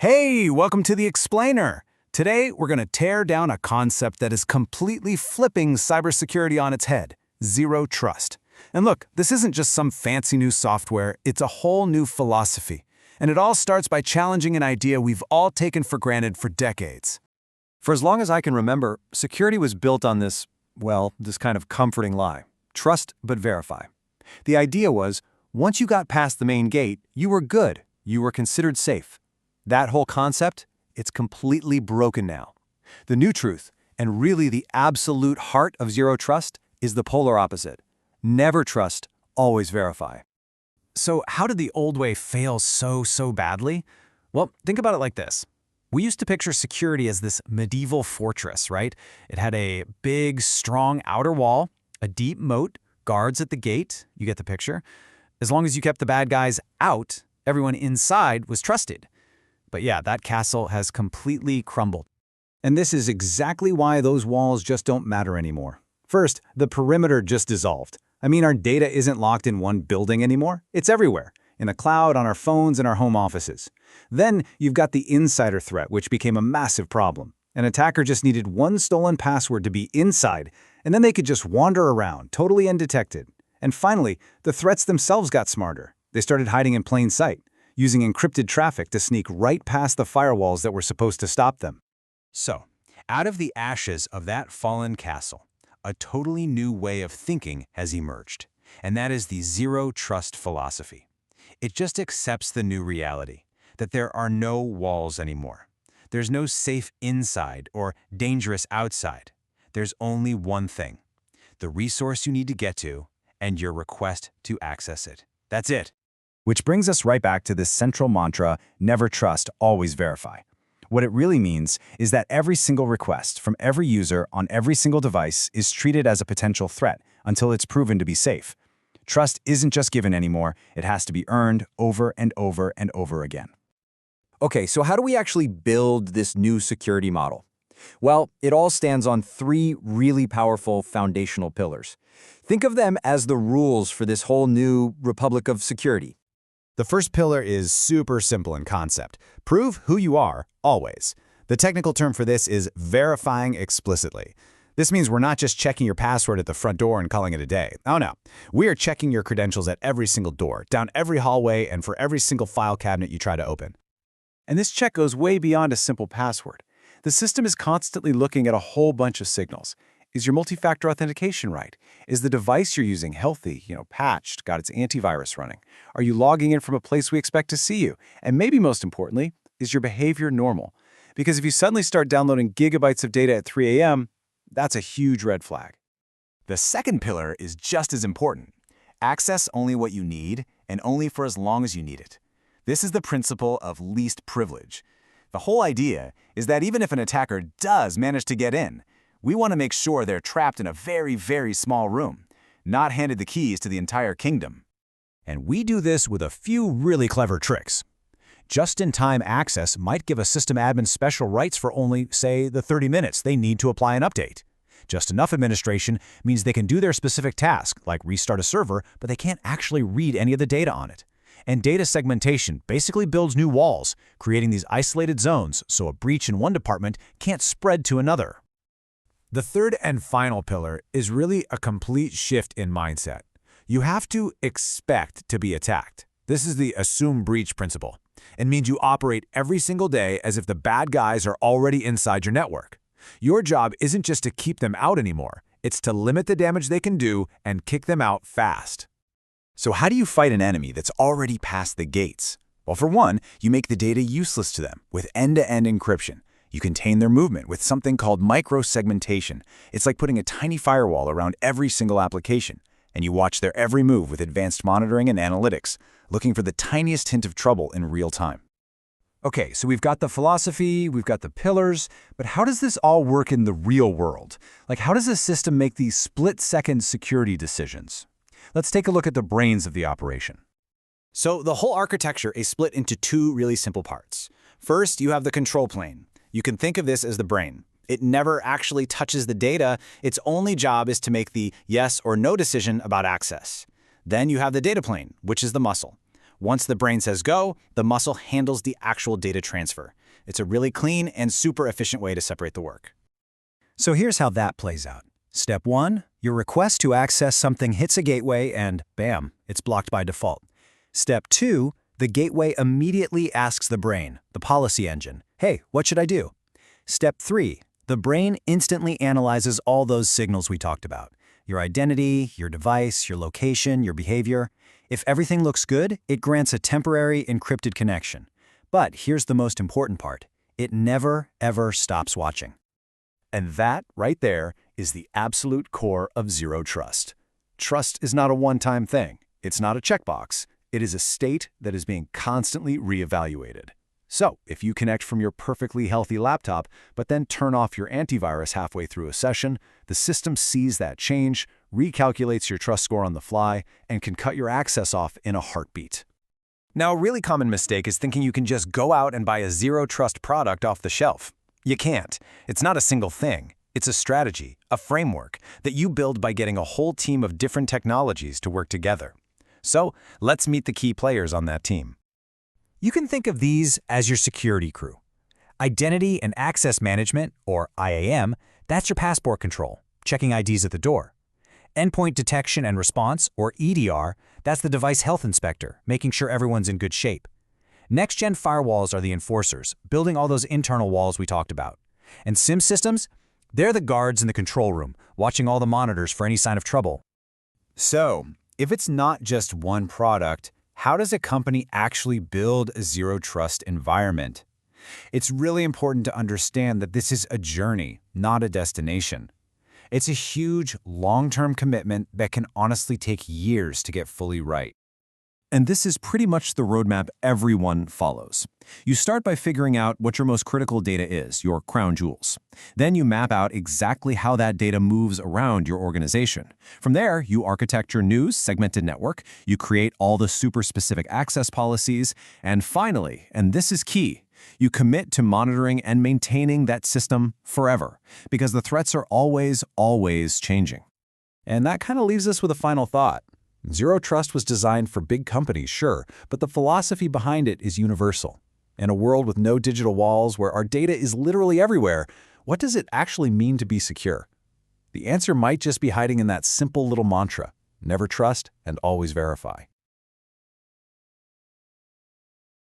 Hey, welcome to The Explainer. Today, we're going to tear down a concept that is completely flipping cybersecurity on its head: zero trust. And look, this isn't just some fancy new software, it's a whole new philosophy. And it all starts by challenging an idea we've all taken for granted for decades. For as long as I can remember, security was built on this kind of comforting lie. Trust but verify. The idea was, once you got past the main gate, you were good. You were considered safe. That whole concept, it's completely broken now. The new truth, and really the absolute heart of zero trust, is the polar opposite. Never trust, always verify. So how did the old way fail so badly? Well, think about it like this. We used to picture security as this medieval fortress, right? It had a big, strong outer wall, a deep moat, guards at the gate, you get the picture. As long as you kept the bad guys out, everyone inside was trusted. But yeah, that castle has completely crumbled. And this is exactly why those walls just don't matter anymore. First, the perimeter just dissolved. I mean, our data isn't locked in one building anymore. It's everywhere, in the cloud, on our phones, and our home offices. Then you've got the insider threat, which became a massive problem. An attacker just needed one stolen password to be inside, and then they could just wander around, totally undetected. And finally, the threats themselves got smarter. They started hiding in plain sight, using encrypted traffic to sneak right past the firewalls that were supposed to stop them. So, out of the ashes of that fallen castle, a totally new way of thinking has emerged, and that is the zero-trust philosophy. It just accepts the new reality, that there are no walls anymore. There's no safe inside or dangerous outside. There's only one thing: the resource you need to get to and your request to access it. That's it. Which brings us right back to this central mantra, never trust, always verify. What it really means is that every single request from every user on every single device is treated as a potential threat until it's proven to be safe. Trust isn't just given anymore, it has to be earned over and over and over again. Okay, so how do we actually build this new security model? Well, it all stands on three really powerful foundational pillars. Think of them as the rules for this whole new republic of security. The first pillar is super simple in concept. Prove who you are, always. The technical term for this is verifying explicitly. This means we're not just checking your password at the front door and calling it a day. Oh no, we are checking your credentials at every single door, down every hallway, and for every single file cabinet you try to open. And this check goes way beyond a simple password. The system is constantly looking at a whole bunch of signals. Is your multi-factor authentication right? Is the device you're using healthy, patched, got its antivirus running? Are you logging in from a place we expect to see you? And maybe most importantly, is your behavior normal? Because if you suddenly start downloading gigabytes of data at 3 a.m., that's a huge red flag. The second pillar is just as important. Access only what you need and only for as long as you need it. This is the principle of least privilege. The whole idea is that even if an attacker does manage to get in, we want to make sure they're trapped in a very, very small room, not handed the keys to the entire kingdom. And we do this with a few really clever tricks. Just-in-time access might give a system admin special rights for only, say, the 30 minutes they need to apply an update. Just enough administration means they can do their specific task, like restart a server, but they can't actually read any of the data on it. And data segmentation basically builds new walls, creating these isolated zones so a breach in one department can't spread to another. The third and final pillar is really a complete shift in mindset. You have to expect to be attacked. This is the assume breach principle. It means you operate every single day as if the bad guys are already inside your network. Your job isn't just to keep them out anymore. It's to limit the damage they can do and kick them out fast. So how do you fight an enemy that's already past the gates? Well, for one, you make the data useless to them with end-to-end encryption. You contain their movement with something called micro-segmentation. It's like putting a tiny firewall around every single application, and you watch their every move with advanced monitoring and analytics, looking for the tiniest hint of trouble in real time. Okay, so we've got the philosophy, we've got the pillars, but how does this all work in the real world? Like, how does a system make these split-second security decisions? Let's take a look at the brains of the operation. So the whole architecture is split into two really simple parts. First, you have the control plane. You can think of this as the brain. It never actually touches the data. Its only job is to make the yes or no decision about access. Then you have the data plane, which is the muscle. Once the brain says go, the muscle handles the actual data transfer. It's a really clean and super efficient way to separate the work. So here's how that plays out. Step 1, your request to access something hits a gateway and bam, it's blocked by default. Step 2, the gateway immediately asks the brain, the policy engine, hey, what should I do? Step 3, the brain instantly analyzes all those signals we talked about. Your identity, your device, your location, your behavior. If everything looks good, it grants a temporary encrypted connection. But here's the most important part. It never, ever stops watching. And that, right there, is the absolute core of zero trust. Trust is not a one-time thing. It's not a checkbox. It is a state that is being constantly reevaluated. So, if you connect from your perfectly healthy laptop, but then turn off your antivirus halfway through a session, the system sees that change, recalculates your trust score on the fly, and can cut your access off in a heartbeat. Now, a really common mistake is thinking you can just go out and buy a zero-trust product off the shelf. You can't. It's not a single thing. It's a strategy, a framework, that you build by getting a whole team of different technologies to work together. So, let's meet the key players on that team. You can think of these as your security crew. Identity and Access Management, or IAM, that's your passport control, checking IDs at the door. Endpoint Detection and Response, or EDR, that's the device health inspector, making sure everyone's in good shape. Next-gen firewalls are the enforcers, building all those internal walls we talked about. And SIM systems, they're the guards in the control room, watching all the monitors for any sign of trouble. So, if it's not just one product, how does a company actually build a zero-trust environment? It's really important to understand that this is a journey, not a destination. It's a huge, long-term commitment that can honestly take years to get fully right. And this is pretty much the roadmap everyone follows. You start by figuring out what your most critical data is, your crown jewels. Then you map out exactly how that data moves around your organization. From there, you architect your new segmented network, you create all the super specific access policies, and finally, and this is key, you commit to monitoring and maintaining that system forever, because the threats are always, always changing. And that kind of leaves us with a final thought. Zero Trust was designed for big companies, sure, but the philosophy behind it is universal. In a world with no digital walls where our data is literally everywhere, what does it actually mean to be secure? The answer might just be hiding in that simple little mantra: never trust and always verify.